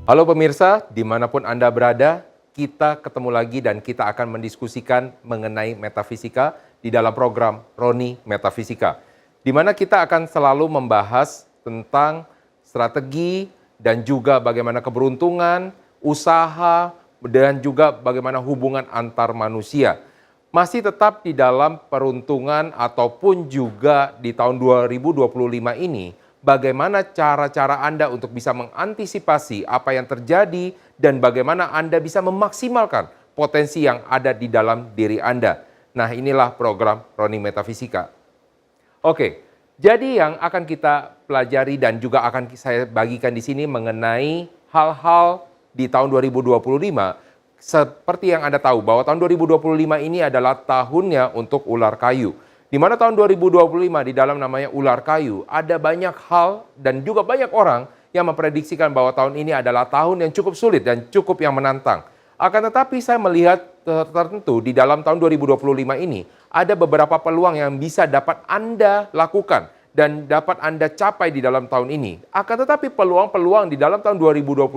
Halo pemirsa, dimanapun Anda berada, kita ketemu lagi dan kita akan mendiskusikan mengenai metafisika di dalam program Roni Metafisika. Di mana kita akan selalu membahas tentang strategi dan juga bagaimana keberuntungan, usaha, dan juga bagaimana hubungan antar manusia. Masih tetap di dalam peruntungan ataupun juga di tahun 2025 ini, bagaimana cara-cara Anda untuk bisa mengantisipasi apa yang terjadi dan bagaimana Anda bisa memaksimalkan potensi yang ada di dalam diri Anda. Nah, inilah program Roni Metafisika. Oke, jadi yang akan kita pelajari dan juga akan saya bagikan di sini mengenai hal-hal di tahun 2025. Seperti yang Anda tahu bahwa tahun 2025 ini adalah tahunnya untuk ular kayu. Di mana tahun 2025 di dalam namanya ular kayu, ada banyak hal dan juga banyak orang yang memprediksikan bahwa tahun ini adalah tahun yang cukup sulit dan cukup yang menantang. Akan tetapi saya melihat tertentu di dalam tahun 2025 ini, ada beberapa peluang yang bisa dapat Anda lakukan dan dapat Anda capai di dalam tahun ini. Akan tetapi peluang-peluang di dalam tahun 2025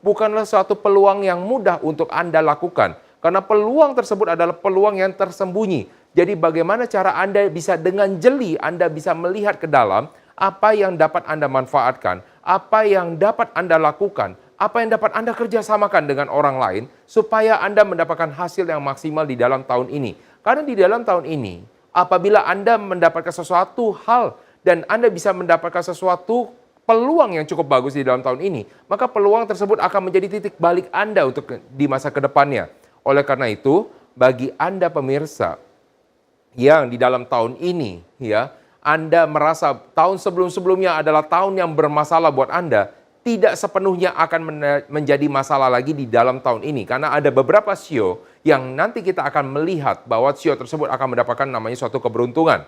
bukanlah suatu peluang yang mudah untuk Anda lakukan. Karena peluang tersebut adalah peluang yang tersembunyi. Jadi bagaimana cara Anda bisa dengan jeli, Anda bisa melihat ke dalam apa yang dapat Anda manfaatkan, apa yang dapat Anda lakukan, apa yang dapat Anda kerjasamakan dengan orang lain, supaya Anda mendapatkan hasil yang maksimal di dalam tahun ini. Karena di dalam tahun ini, apabila Anda mendapatkan sesuatu hal dan Anda bisa mendapatkan sesuatu peluang yang cukup bagus di dalam tahun ini, maka peluang tersebut akan menjadi titik balik Anda untuk di masa kedepannya. Oleh karena itu, bagi Anda pemirsa yang di dalam tahun ini, ya, Anda merasa tahun sebelum-sebelumnya adalah tahun yang bermasalah buat Anda, tidak sepenuhnya akan menjadi masalah lagi di dalam tahun ini. Karena ada beberapa sio yang nanti kita akan melihat bahwa sio tersebut akan mendapatkan namanya suatu keberuntungan.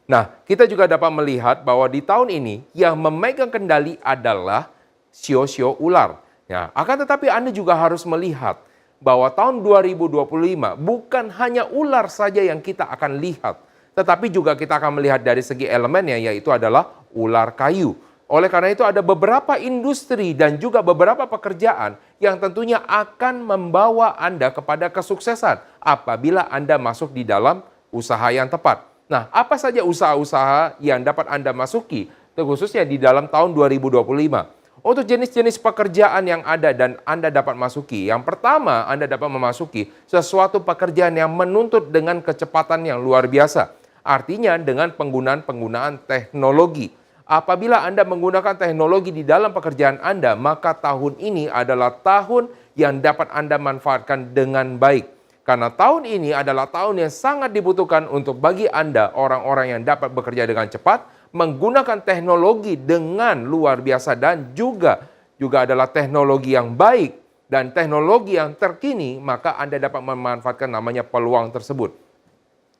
Nah, kita juga dapat melihat bahwa di tahun ini yang memegang kendali adalah sio-sio ular. Ya, akan tetapi Anda juga harus melihat bahwa tahun 2025 bukan hanya ular saja yang kita akan lihat, tetapi juga kita akan melihat dari segi elemennya, yaitu adalah ular kayu. Oleh karena itu ada beberapa industri dan juga beberapa pekerjaan yang tentunya akan membawa Anda kepada kesuksesan apabila Anda masuk di dalam usaha yang tepat. Nah, apa saja usaha-usaha yang dapat Anda masuki, khususnya di dalam tahun 2025? Untuk jenis-jenis pekerjaan yang ada dan Anda dapat masuki. Yang pertama, Anda dapat memasuki sesuatu pekerjaan yang menuntut dengan kecepatan yang luar biasa. Artinya dengan penggunaan teknologi. Apabila Anda menggunakan teknologi di dalam pekerjaan Anda, maka tahun ini adalah tahun yang dapat Anda manfaatkan dengan baik. Karena tahun ini adalah tahun yang sangat dibutuhkan untuk bagi Anda, orang-orang yang dapat bekerja dengan cepat, menggunakan teknologi dengan luar biasa dan juga adalah teknologi yang baik dan teknologi yang terkini, maka Anda dapat memanfaatkan namanya peluang tersebut.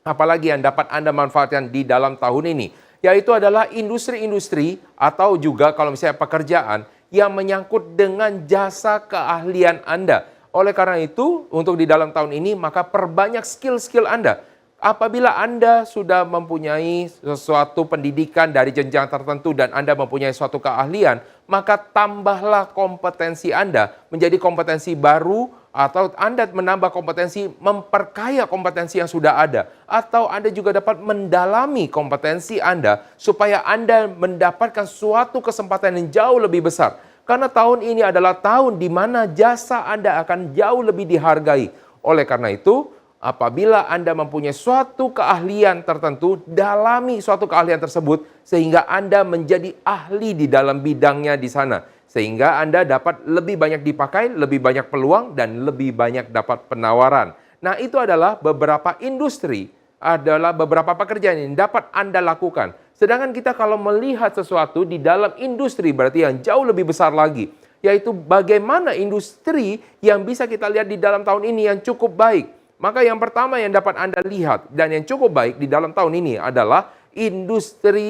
Apalagi yang dapat Anda manfaatkan di dalam tahun ini, yaitu adalah industri-industri atau juga kalau misalnya pekerjaan yang menyangkut dengan jasa keahlian Anda. Oleh karena itu, untuk di dalam tahun ini, maka perbanyak skill-skill Anda. Apabila Anda sudah mempunyai sesuatu pendidikan dari jenjang tertentu dan Anda mempunyai suatu keahlian, maka tambahlah kompetensi Anda menjadi kompetensi baru atau Anda menambah kompetensi, memperkaya kompetensi yang sudah ada. Atau Anda juga dapat mendalami kompetensi Anda supaya Anda mendapatkan suatu kesempatan yang jauh lebih besar. Karena tahun ini adalah tahun di mana jasa Anda akan jauh lebih dihargai. Oleh karena itu, apabila Anda mempunyai suatu keahlian tertentu, dalami suatu keahlian tersebut sehingga Anda menjadi ahli di dalam bidangnya di sana. Sehingga Anda dapat lebih banyak dipakai, lebih banyak peluang, dan lebih banyak dapat penawaran. Nah, itu adalah beberapa industri, adalah beberapa pekerjaan yang dapat Anda lakukan. Sedangkan kita kalau melihat sesuatu di dalam industri berarti yang jauh lebih besar lagi. Yaitu bagaimana industri yang bisa kita lihat di dalam tahun ini yang cukup baik. Maka yang pertama yang dapat Anda lihat dan yang cukup baik di dalam tahun ini adalah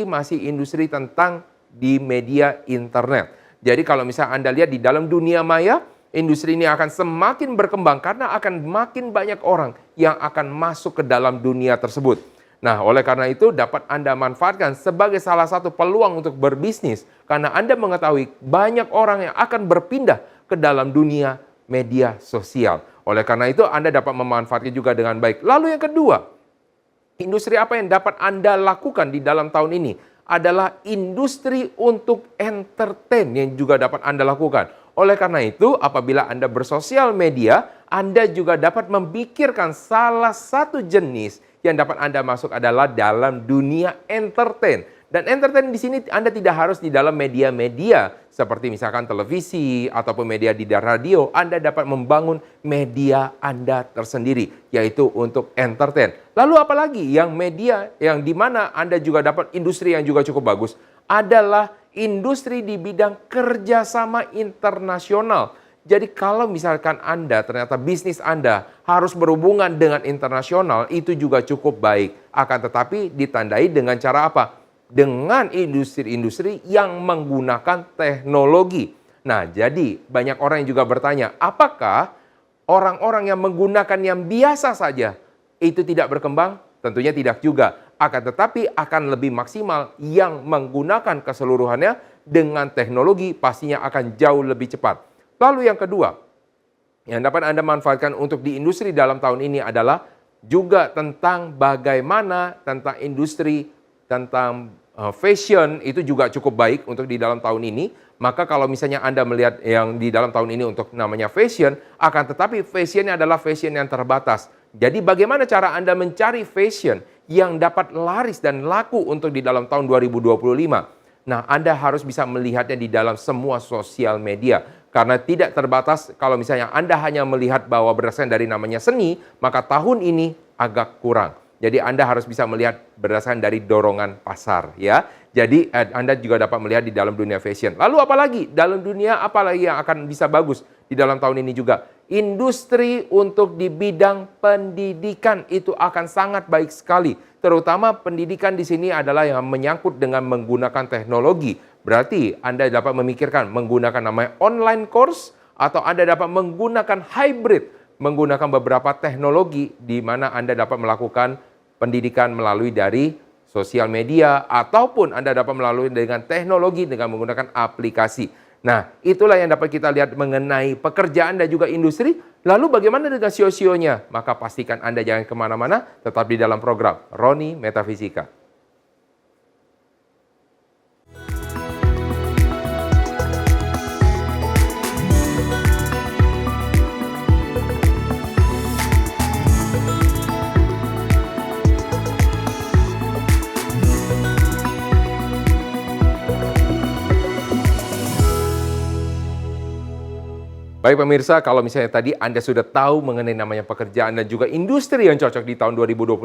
masih industri tentang di media internet. Jadi kalau misalnya Anda lihat di dalam dunia maya, industri ini akan semakin berkembang karena akan makin banyak orang yang akan masuk ke dalam dunia tersebut. Nah, oleh karena itu dapat Anda manfaatkan sebagai salah satu peluang untuk berbisnis. Karena Anda mengetahui banyak orang yang akan berpindah ke dalam dunia media sosial. Oleh karena itu Anda dapat memanfaatkan juga dengan baik. Lalu yang kedua, industri apa yang dapat Anda lakukan di dalam tahun ini? Adalah industri untuk entertain yang juga dapat Anda lakukan. Oleh karena itu, apabila Anda bersosial media, Anda juga dapat memikirkan salah satu jenis yang dapat Anda masuk adalah dalam dunia entertain. Dan entertain di sini Anda tidak harus di dalam media-media seperti misalkan televisi ataupun media di radio. Anda dapat membangun media Anda tersendiri, yaitu untuk entertain. Lalu apalagi yang media yang di mana Anda juga dapat industri yang juga cukup bagus adalah industri di bidang kerjasama internasional. Jadi kalau misalkan Anda ternyata bisnis Anda harus berhubungan dengan internasional, itu juga cukup baik. Akan tetapi ditandai dengan cara apa? Dengan industri-industri yang menggunakan teknologi. Nah, jadi banyak orang yang juga bertanya, apakah orang-orang yang menggunakan yang biasa saja itu tidak berkembang? Tentunya tidak juga. Akan tetapi akan lebih maksimal yang menggunakan keseluruhannya dengan teknologi pastinya akan jauh lebih cepat. Lalu yang kedua, yang dapat Anda manfaatkan untuk di industri dalam tahun ini adalah juga tentang bagaimana tentang industri, tentang fashion itu juga cukup baik untuk di dalam tahun ini. Maka kalau misalnya Anda melihat yang di dalam tahun ini untuk namanya fashion, akan tetapi fashionnya adalah fashion yang terbatas. Jadi bagaimana cara Anda mencari fashion yang dapat laris dan laku untuk di dalam tahun 2025? Nah, Anda harus bisa melihatnya di dalam semua sosial media. Karena tidak terbatas kalau misalnya Anda hanya melihat bahwa berdasarkan dari namanya seni, maka tahun ini agak kurang. Jadi Anda harus bisa melihat berdasarkan dari dorongan pasar, ya. Jadi Anda juga dapat melihat di dalam dunia fashion. Lalu apalagi? Dalam dunia apalagi yang akan bisa bagus di dalam tahun ini juga? Industri untuk di bidang pendidikan itu akan sangat baik sekali. Terutama pendidikan di sini adalah yang menyangkut dengan menggunakan teknologi. Berarti Anda dapat memikirkan menggunakan namanya online course atau Anda dapat menggunakan hybrid, menggunakan beberapa teknologi di mana Anda dapat melakukan pendidikan melalui dari sosial media ataupun Anda dapat melalui dengan teknologi dengan menggunakan aplikasi. Nah, itulah yang dapat kita lihat mengenai pekerjaan dan juga industri. Lalu bagaimana dengan sio-sionya? Maka pastikan Anda jangan kemana-mana, tetap di dalam program Roni Metafisika. Baik pemirsa, kalau misalnya tadi Anda sudah tahu mengenai namanya pekerjaan dan juga industri yang cocok di tahun 2025,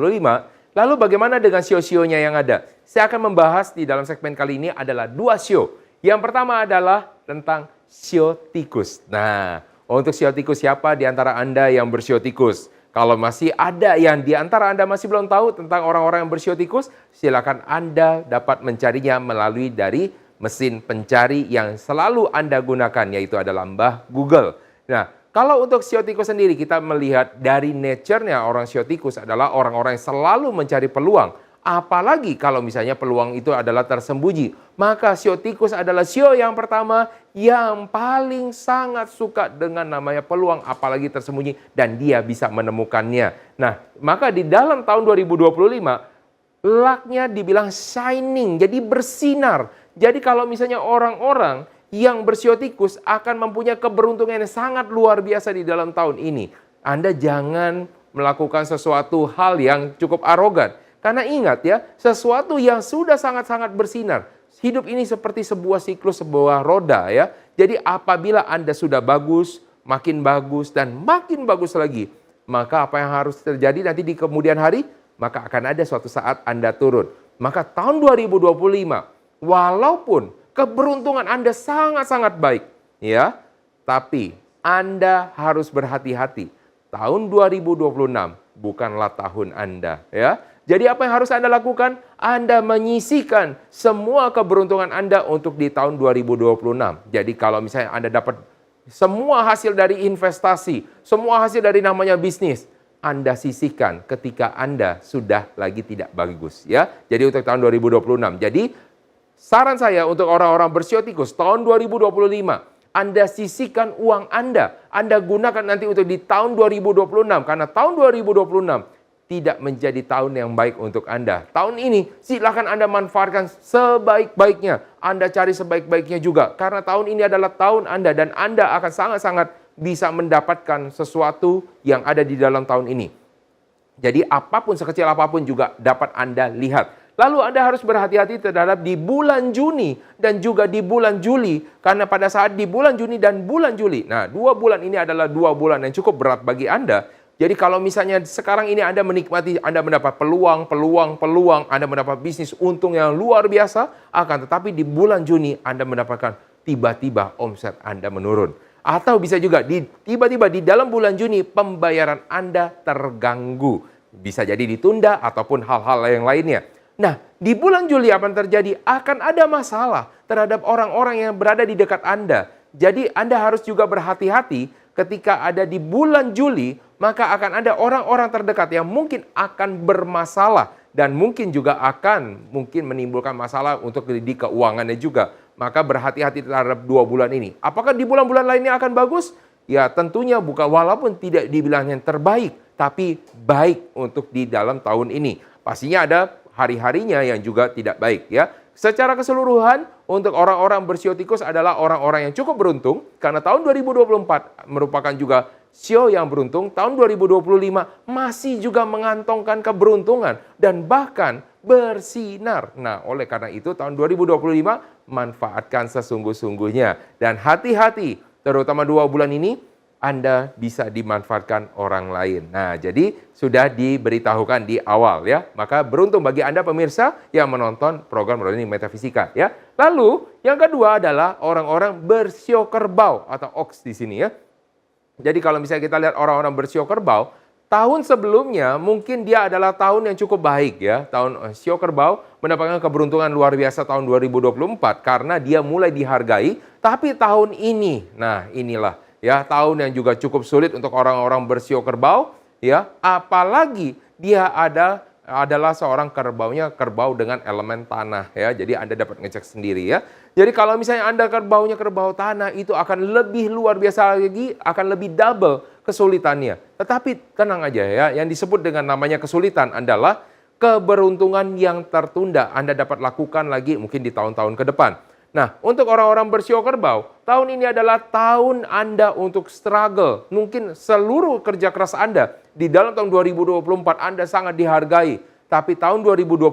lalu bagaimana dengan sio-sionya yang ada? Saya akan membahas di dalam segmen kali ini adalah dua sio. Yang pertama adalah tentang sio tikus. Nah, untuk sio tikus siapa di antara Anda yang bersio tikus? Kalau masih ada yang di antara Anda masih belum tahu tentang orang-orang yang bersio tikus, silakan Anda dapat mencarinya melalui dari mesin pencari yang selalu Anda gunakan, yaitu adalah Mbah Google. Nah, kalau untuk sio tikus sendiri, kita melihat dari nature-nya orang sio tikus adalah orang-orang yang selalu mencari peluang. Apalagi kalau misalnya peluang itu adalah tersembunyi. Maka sio tikus adalah sio yang pertama yang paling sangat suka dengan namanya peluang, apalagi tersembunyi, dan dia bisa menemukannya. Nah, maka di dalam tahun 2025, luck-nya dibilang shining, jadi bersinar. Jadi kalau misalnya orang-orang yang bersio tikus akan mempunyai keberuntungan yang sangat luar biasa di dalam tahun ini. Anda jangan melakukan sesuatu hal yang cukup arogan. Karena ingat ya, sesuatu yang sudah sangat-sangat bersinar. Hidup ini seperti sebuah siklus, sebuah roda ya. Jadi apabila Anda sudah bagus, makin bagus, dan makin bagus lagi, maka apa yang harus terjadi nanti di kemudian hari? Maka akan ada suatu saat Anda turun. Maka tahun 2025, walaupun keberuntungan Anda sangat-sangat baik, ya, tapi Anda harus berhati-hati. Tahun 2026 bukanlah tahun Anda, ya. Jadi apa yang harus Anda lakukan? Anda menyisihkan semua keberuntungan Anda untuk di tahun 2026. Jadi kalau misalnya Anda dapat semua hasil dari investasi, semua hasil dari namanya bisnis, Anda sisihkan ketika Anda sudah lagi tidak bagus, ya. Jadi untuk tahun 2026. Jadi saran saya untuk orang-orang bersio tikus tahun 2025, Anda sisihkan uang Anda gunakan nanti untuk di tahun 2026, karena tahun 2026 tidak menjadi tahun yang baik untuk Anda. Tahun ini silakan Anda manfaatkan sebaik-baiknya. Anda cari sebaik-baiknya juga, karena tahun ini adalah tahun Anda dan Anda akan sangat-sangat bisa mendapatkan sesuatu yang ada di dalam tahun ini. Jadi apapun, sekecil apapun juga dapat Anda lihat. Lalu Anda harus berhati-hati terhadap di bulan Juni dan juga di bulan Juli. Karena pada saat di bulan Juni dan bulan Juli, nah 2 bulan ini adalah 2 bulan yang cukup berat bagi Anda. Jadi kalau misalnya sekarang ini Anda menikmati, Anda mendapat peluang, Anda mendapat bisnis untung yang luar biasa, akan tetapi di bulan Juni Anda mendapatkan tiba-tiba omset Anda menurun. Atau bisa juga tiba-tiba di dalam bulan Juni pembayaran Anda terganggu. Bisa jadi ditunda ataupun hal-hal yang lainnya. Nah, di bulan Juli apa yang terjadi? Akan ada masalah terhadap orang-orang yang berada di dekat Anda. Jadi Anda harus juga berhati-hati ketika ada di bulan Juli, maka akan ada orang-orang terdekat yang mungkin akan bermasalah dan mungkin juga akan menimbulkan masalah untuk di keuangannya juga. Maka berhati-hati terhadap 2 bulan ini. Apakah di bulan-bulan lainnya akan bagus? Ya tentunya bukan, walaupun tidak dibilang yang terbaik, tapi baik untuk di dalam tahun ini. Pastinya ada hari-harinya yang juga tidak baik ya. Secara keseluruhan untuk orang-orang bersio tikus adalah orang-orang yang cukup beruntung karena tahun 2024 merupakan juga sio yang beruntung. Tahun 2025 masih juga mengantongkan keberuntungan dan bahkan bersinar. Nah, oleh karena itu tahun 2025 manfaatkan sesungguh-sungguhnya dan hati-hati, terutama 2 bulan ini Anda bisa dimanfaatkan orang lain. Nah, jadi sudah diberitahukan di awal ya. Maka beruntung bagi Anda pemirsa yang menonton program Roni Metafisika ya. Lalu yang kedua adalah orang-orang bersio kerbau atau ox di sini ya. Jadi kalau misalnya kita lihat orang-orang bersio kerbau, tahun sebelumnya mungkin dia adalah tahun yang cukup baik ya. Tahun sio kerbau mendapatkan keberuntungan luar biasa tahun 2024 karena dia mulai dihargai. Tapi tahun ini, nah inilah ya, tahun yang juga cukup sulit untuk orang-orang bersio kerbau ya, apalagi dia adalah seorang kerbau dengan elemen tanah ya. Jadi Anda dapat ngecek sendiri ya. Jadi kalau misalnya Anda kerbau tanah, itu akan lebih luar biasa lagi, akan lebih double kesulitannya. Tetapi tenang aja ya, yang disebut dengan namanya kesulitan adalah keberuntungan yang tertunda. Anda dapat lakukan lagi mungkin di tahun-tahun ke depan. Nah, untuk orang-orang bersio kerbau, tahun ini adalah tahun Anda untuk struggle. Mungkin seluruh kerja keras Anda di dalam tahun 2024 Anda sangat dihargai. Tapi tahun 2025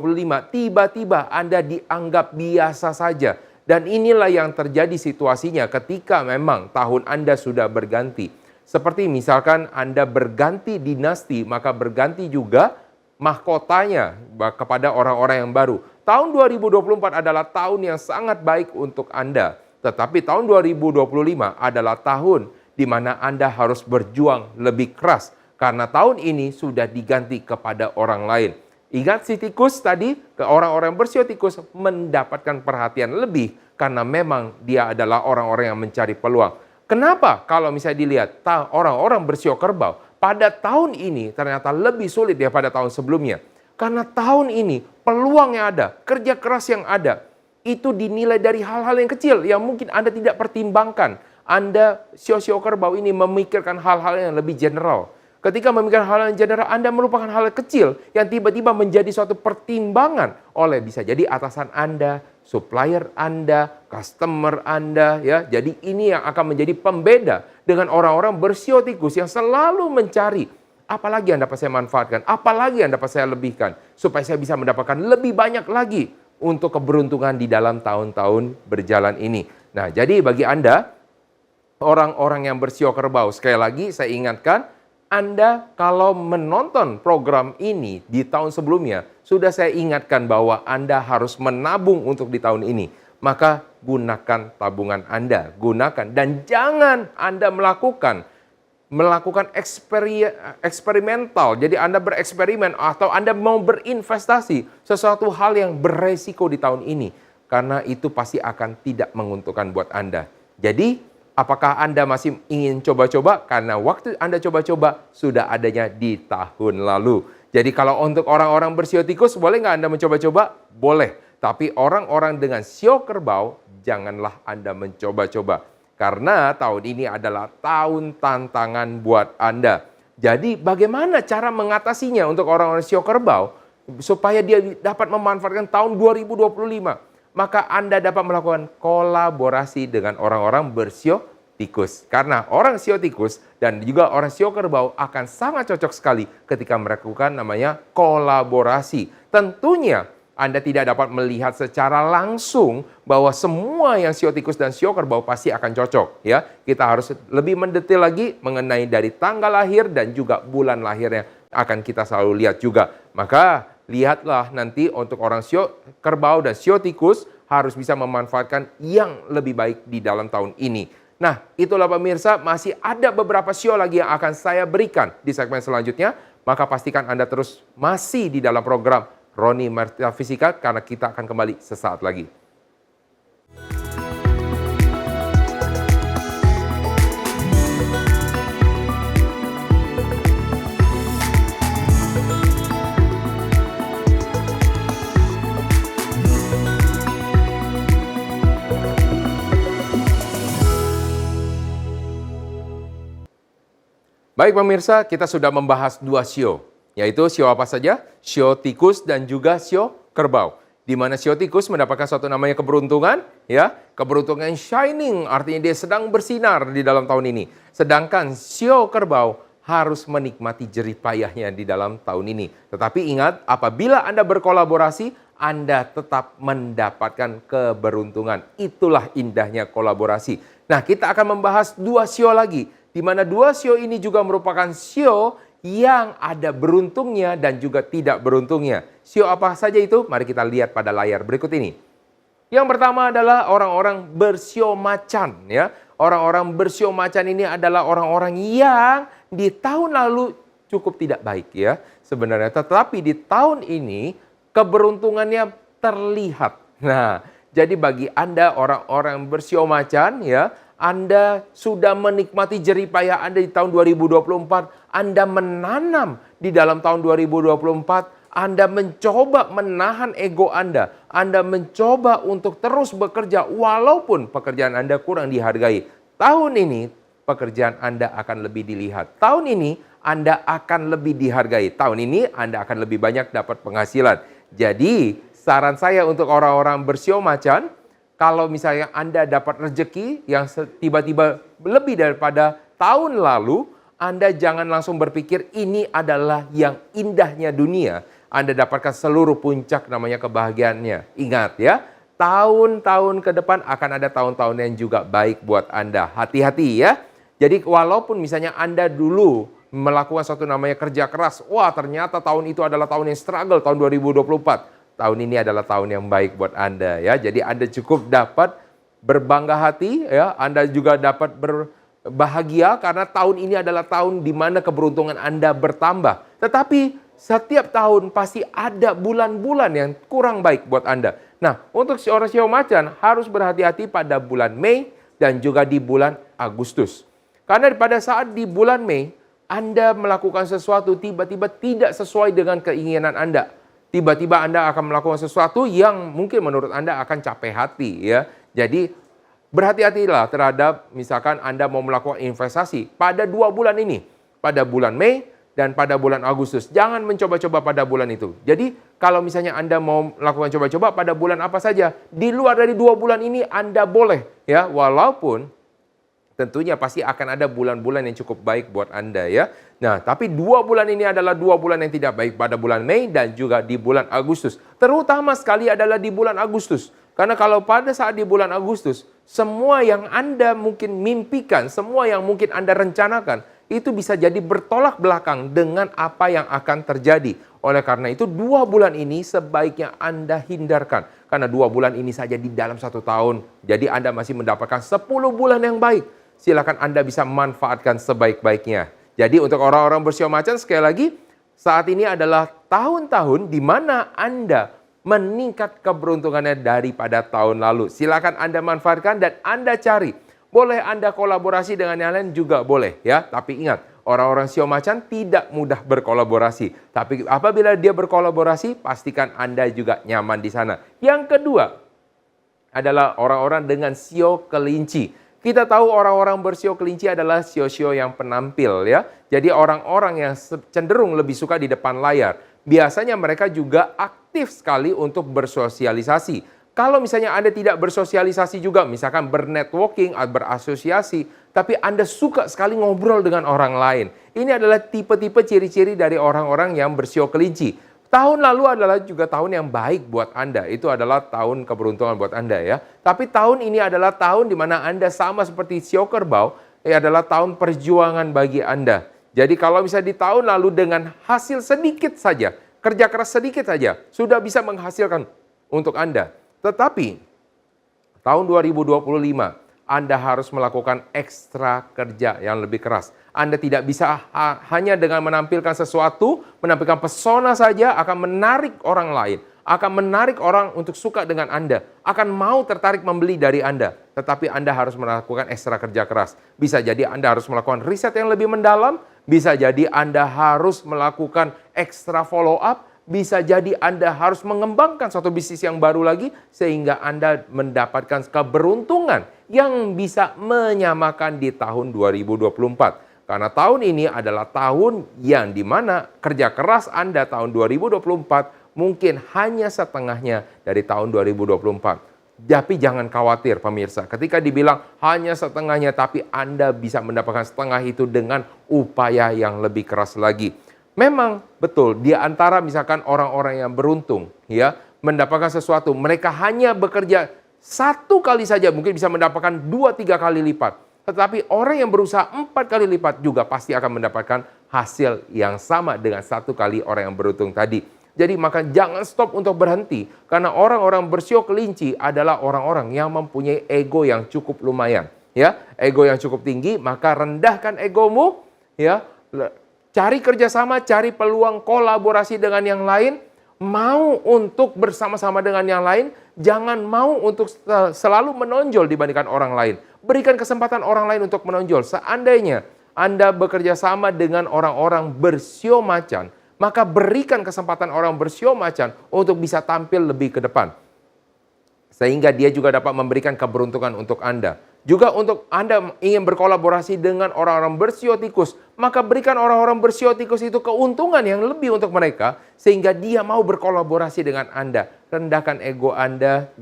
tiba-tiba Anda dianggap biasa saja. Dan inilah yang terjadi situasinya ketika memang tahun Anda sudah berganti. Seperti misalkan Anda berganti dinasti, maka berganti juga mahkotanya kepada orang-orang yang baru. Tahun 2024 adalah tahun yang sangat baik untuk Anda. Tetapi tahun 2025 adalah tahun di mana Anda harus berjuang lebih keras. Karena tahun ini sudah diganti kepada orang lain. Ingat si tikus tadi, ke orang-orang bersio tikus mendapatkan perhatian lebih. Karena memang dia adalah orang-orang yang mencari peluang. Kenapa kalau misalnya dilihat orang-orang bersio kerbau pada tahun ini ternyata lebih sulit daripada tahun sebelumnya? Karena tahun ini peluang yang ada, kerja keras yang ada, itu dinilai dari hal-hal yang kecil yang mungkin Anda tidak pertimbangkan. Anda sio-sio kerbau ini memikirkan hal-hal yang lebih general. Ketika memikirkan hal yang general, Anda melupakan hal kecil yang tiba-tiba menjadi suatu pertimbangan oleh bisa jadi atasan Anda, supplier Anda, customer Anda ya. Jadi ini yang akan menjadi pembeda dengan orang-orang bersio tikus yang selalu mencari apalagi yang dapat saya manfaatkan, apalagi yang dapat saya lebihkan supaya saya bisa mendapatkan lebih banyak lagi untuk keberuntungan di dalam tahun-tahun berjalan ini. Nah, jadi bagi Anda orang-orang yang bersio kerbau, sekali lagi saya ingatkan, Anda kalau menonton program ini di tahun sebelumnya, sudah saya ingatkan bahwa Anda harus menabung untuk di tahun ini. Maka gunakan tabungan Anda, gunakan. Dan jangan Anda melakukan eksperimental. Jadi Anda bereksperimen atau Anda mau berinvestasi sesuatu hal yang beresiko di tahun ini. Karena itu pasti akan tidak menguntungkan buat Anda. Jadi apakah Anda masih ingin coba-coba? Karena waktu Anda coba-coba sudah adanya di tahun lalu. Jadi kalau untuk orang-orang bersio tikus, boleh nggak Anda mencoba-coba? Boleh. Tapi orang-orang dengan sio kerbau, janganlah Anda mencoba-coba. Karena tahun ini adalah tahun tantangan buat Anda. Jadi bagaimana cara mengatasinya untuk orang-orang sio kerbau supaya dia dapat memanfaatkan tahun 2025? Maka Anda dapat melakukan kolaborasi dengan orang-orang bersio tikus. Karena orang sio tikus dan juga orang sio kerbau akan sangat cocok sekali ketika melakukan namanya kolaborasi. Tentunya Anda tidak dapat melihat secara langsung bahwa semua yang sio tikus dan sio kerbau pasti akan cocok, ya. Kita harus lebih mendetail lagi mengenai dari tanggal lahir dan juga bulan lahirnya akan kita selalu lihat juga. Maka lihatlah nanti untuk orang sio kerbau dan sio tikus harus bisa memanfaatkan yang lebih baik di dalam tahun ini. Nah, itulah pemirsa, masih ada beberapa sio lagi yang akan saya berikan di segmen selanjutnya. Maka pastikan Anda terus masih di dalam program Roni Metafisika karena kita akan kembali sesaat lagi. Baik pemirsa, kita sudah membahas dua sio, yaitu sio apa saja? Sio tikus dan juga sio kerbau. Di mana sio tikus mendapatkan suatu namanya keberuntungan, ya. Keberuntungan shining, artinya dia sedang bersinar di dalam tahun ini. Sedangkan sio kerbau harus menikmati jerih payahnya di dalam tahun ini. Tetapi ingat, apabila Anda berkolaborasi, Anda tetap mendapatkan keberuntungan. Itulah indahnya kolaborasi. Nah, kita akan membahas dua sio lagi, di mana dua sio ini juga merupakan sio yang ada beruntungnya dan juga tidak beruntungnya. Sio apa saja itu? Mari kita lihat pada layar berikut ini. Yang pertama adalah orang-orang bersio macan, ya. Orang-orang bersio macan ini adalah orang-orang yang di tahun lalu cukup tidak baik, ya. Sebenarnya, tetapi di tahun ini keberuntungannya terlihat. Nah, jadi bagi Anda orang-orang bersio macan, ya, Anda sudah menikmati jerih payah Anda di tahun 2024. Anda menanam di dalam tahun 2024. Anda mencoba menahan ego Anda. Anda mencoba untuk terus bekerja walaupun pekerjaan Anda kurang dihargai. Tahun ini pekerjaan Anda akan lebih dilihat. Tahun ini Anda akan lebih dihargai. Tahun ini Anda akan lebih banyak dapat penghasilan. Jadi saran saya untuk orang-orang bersio macan, kalau misalnya Anda dapat rezeki yang tiba-tiba lebih daripada tahun lalu, Anda jangan langsung berpikir ini adalah yang indahnya dunia. Anda dapatkan seluruh puncak namanya kebahagiaannya. Ingat ya, tahun-tahun ke depan akan ada tahun-tahun yang juga baik buat Anda. Hati-hati ya. Jadi walaupun misalnya Anda dulu melakukan suatu namanya kerja keras, wah ternyata tahun itu adalah tahun yang struggle, tahun 2024. Tahun ini adalah tahun yang baik buat Anda ya. Jadi Anda cukup dapat berbangga hati ya. Anda juga dapat berbahagia karena tahun ini adalah tahun di mana keberuntungan Anda bertambah. Tetapi setiap tahun pasti ada bulan-bulan yang kurang baik buat Anda. Nah, untuk orang sio macan harus berhati-hati pada bulan Mei dan juga di bulan Agustus. Karena pada saat di bulan Mei Anda melakukan sesuatu tiba-tiba tidak sesuai dengan keinginan Anda. Tiba-tiba Anda akan melakukan sesuatu yang mungkin menurut Anda akan capek hati ya. Jadi berhati-hatilah terhadap misalkan Anda mau melakukan investasi pada 2 bulan ini. Pada bulan Mei dan pada bulan Agustus. Jangan mencoba-coba pada bulan itu. Jadi kalau misalnya Anda mau melakukan coba-coba pada bulan apa saja. Di luar dari 2 bulan ini Anda boleh ya. Walaupun tentunya pasti akan ada bulan-bulan yang cukup baik buat Anda ya. Nah, tapi 2 bulan ini adalah 2 bulan yang tidak baik pada bulan Mei dan juga di bulan Agustus. Terutama sekali adalah di bulan Agustus. Karena kalau pada saat di bulan Agustus, semua yang Anda mungkin mimpikan, semua yang mungkin Anda rencanakan, itu bisa jadi bertolak belakang dengan apa yang akan terjadi. Oleh karena itu 2 bulan ini sebaiknya Anda hindarkan. Karena 2 bulan ini saja di dalam 1 tahun. Jadi Anda masih mendapatkan 10 bulan yang baik. Silakan Anda bisa manfaatkan sebaik-baiknya. Jadi untuk orang-orang bersio macan sekali lagi, saat ini adalah tahun-tahun di mana Anda meningkat keberuntungannya daripada tahun lalu. Silakan Anda manfaatkan dan Anda cari. Boleh Anda kolaborasi dengan yang lain juga boleh ya. Tapi ingat, orang-orang sio macan tidak mudah berkolaborasi. Tapi apabila dia berkolaborasi, pastikan Anda juga nyaman di sana. Yang kedua adalah orang-orang dengan sio kelinci. Kita tahu orang-orang bersio kelinci adalah sio-sio yang penampil ya. Jadi orang-orang yang cenderung lebih suka di depan layar. Biasanya mereka juga aktif sekali untuk bersosialisasi. Kalau misalnya Anda tidak bersosialisasi juga, misalkan bernetworking atau berasosiasi, tapi Anda suka sekali ngobrol dengan orang lain. Ini adalah tipe-tipe ciri-ciri dari orang-orang yang bersio kelinci. Tahun lalu adalah juga tahun yang baik buat Anda. Itu adalah tahun keberuntungan buat Anda ya. Tapi tahun ini adalah tahun di mana Anda sama seperti sio kerbau, adalah tahun perjuangan bagi Anda. Jadi kalau misalnya di tahun lalu dengan hasil sedikit saja, kerja keras sedikit saja, sudah bisa menghasilkan untuk Anda. Tetapi tahun 2025, Anda harus melakukan ekstra kerja yang lebih keras. Anda tidak bisa hanya dengan menampilkan sesuatu, menampilkan pesona saja akan menarik orang lain, akan menarik orang untuk suka dengan Anda, akan mau tertarik membeli dari Anda. Tetapi Anda harus melakukan ekstra kerja keras. Bisa jadi Anda harus melakukan riset yang lebih mendalam, bisa jadi Anda harus melakukan ekstra follow up, bisa jadi Anda harus mengembangkan suatu bisnis yang baru lagi sehingga Anda mendapatkan keberuntungan yang bisa menyamakan di tahun 2024. Karena tahun ini adalah tahun yang dimana kerja keras Anda tahun 2024 mungkin hanya setengahnya dari tahun 2024. Tapi jangan khawatir pemirsa, ketika dibilang hanya setengahnya tapi Anda bisa mendapatkan setengah itu dengan upaya yang lebih keras lagi. Memang betul di antara misalkan orang-orang yang beruntung ya mendapatkan sesuatu, mereka hanya bekerja satu kali saja mungkin bisa mendapatkan 2-3 kali lipat. Tetapi orang yang berusaha 4 kali lipat juga pasti akan mendapatkan hasil yang sama dengan 1 kali orang yang beruntung tadi. Jadi maka jangan stop untuk berhenti. Karena orang-orang bersio kelinci adalah orang-orang yang mempunyai ego yang cukup lumayan. Ya, ego yang cukup tinggi, maka rendahkan egomu. Ya, cari kerjasama, cari peluang kolaborasi dengan yang lain. Mau untuk bersama-sama dengan yang lain, jangan mau untuk selalu menonjol dibandingkan orang lain. Berikan kesempatan orang lain untuk menonjol. Seandainya Anda bekerja sama dengan orang-orang bersio macan, maka berikan kesempatan orang bersio macan untuk bisa tampil lebih ke depan. Sehingga dia juga dapat memberikan keberuntungan untuk Anda. Juga untuk Anda ingin berkolaborasi dengan orang-orang bersio tikus, maka berikan orang-orang bersio tikus itu keuntungan yang lebih untuk mereka, sehingga dia mau berkolaborasi dengan Anda. Rendahkan ego Anda,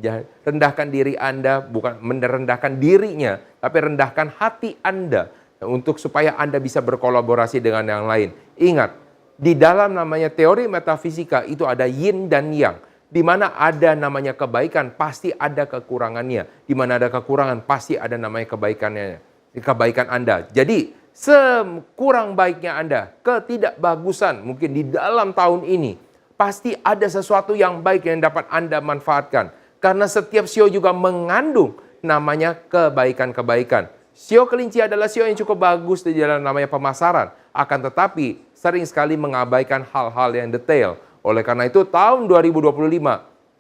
rendahkan diri Anda, bukan merendahkan dirinya, tapi rendahkan hati Anda, untuk supaya Anda bisa berkolaborasi dengan yang lain. Ingat, di dalam namanya teori metafisika itu ada yin dan yang. Di mana ada namanya kebaikan, pasti ada kekurangannya. Di mana ada kekurangan, pasti ada namanya kebaikannya, kebaikan Anda. Jadi, sekurang baiknya Anda, ketidakbagusan mungkin di dalam tahun ini, pasti ada sesuatu yang baik yang dapat Anda manfaatkan. Karena setiap sio juga mengandung namanya kebaikan-kebaikan. Sio kelinci adalah sio yang cukup bagus di dalam namanya pemasaran. Akan tetapi, sering sekali mengabaikan hal-hal yang detail. Oleh karena itu tahun 2025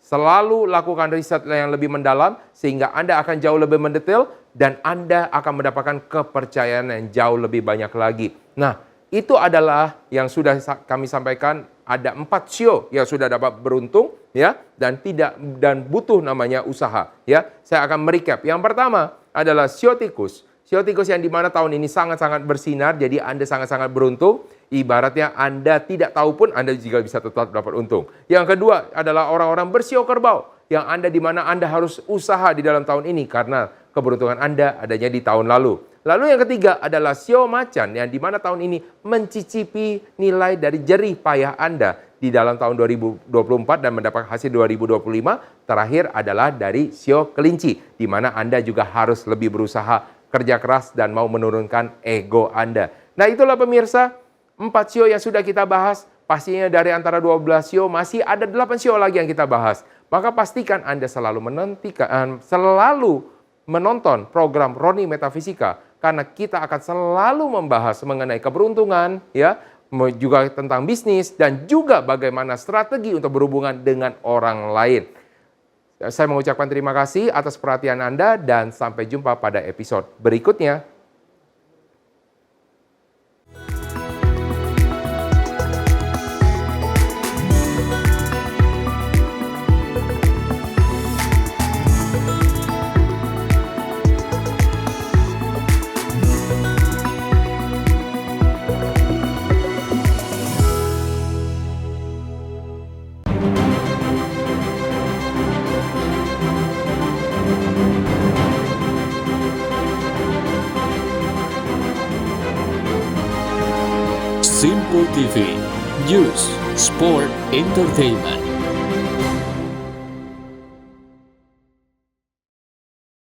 selalu lakukan riset yang lebih mendalam sehingga Anda akan jauh lebih mendetail dan Anda akan mendapatkan kepercayaan yang jauh lebih banyak lagi. Nah, itu adalah yang sudah kami sampaikan, ada 4 sio yang sudah dapat beruntung ya dan butuh namanya usaha ya. Saya akan merecap. Yang pertama adalah sio tikus. Sio tikus yang dimana tahun ini sangat-sangat bersinar, jadi Anda sangat-sangat beruntung. Ibaratnya Anda tidak tahu pun Anda juga bisa tetap dapat untung. Yang kedua adalah orang-orang bersio kerbau, yang Anda dimana Anda harus usaha di dalam tahun ini karena keberuntungan Anda adanya di tahun lalu. Lalu yang ketiga adalah sio macan, yang dimana tahun ini mencicipi nilai dari jerih payah Anda di dalam tahun 2024 dan mendapat hasil 2025. Terakhir adalah dari sio kelinci, di mana Anda juga harus lebih berusaha, kerja keras, dan mau menurunkan ego Anda. Nah itulah pemirsa, 4 sio yang sudah kita bahas. Pastinya dari antara 12 sio masih ada 8 sio lagi yang kita bahas. Maka pastikan Anda selalu menonton program Roni Metafisika, karena kita akan selalu membahas mengenai keberuntungan, ya, juga tentang bisnis, dan juga bagaimana strategi untuk berhubungan dengan orang lain. Saya mengucapkan terima kasih atas perhatian Anda dan sampai jumpa pada episode berikutnya. Simple TV, News, Sport, Entertainment.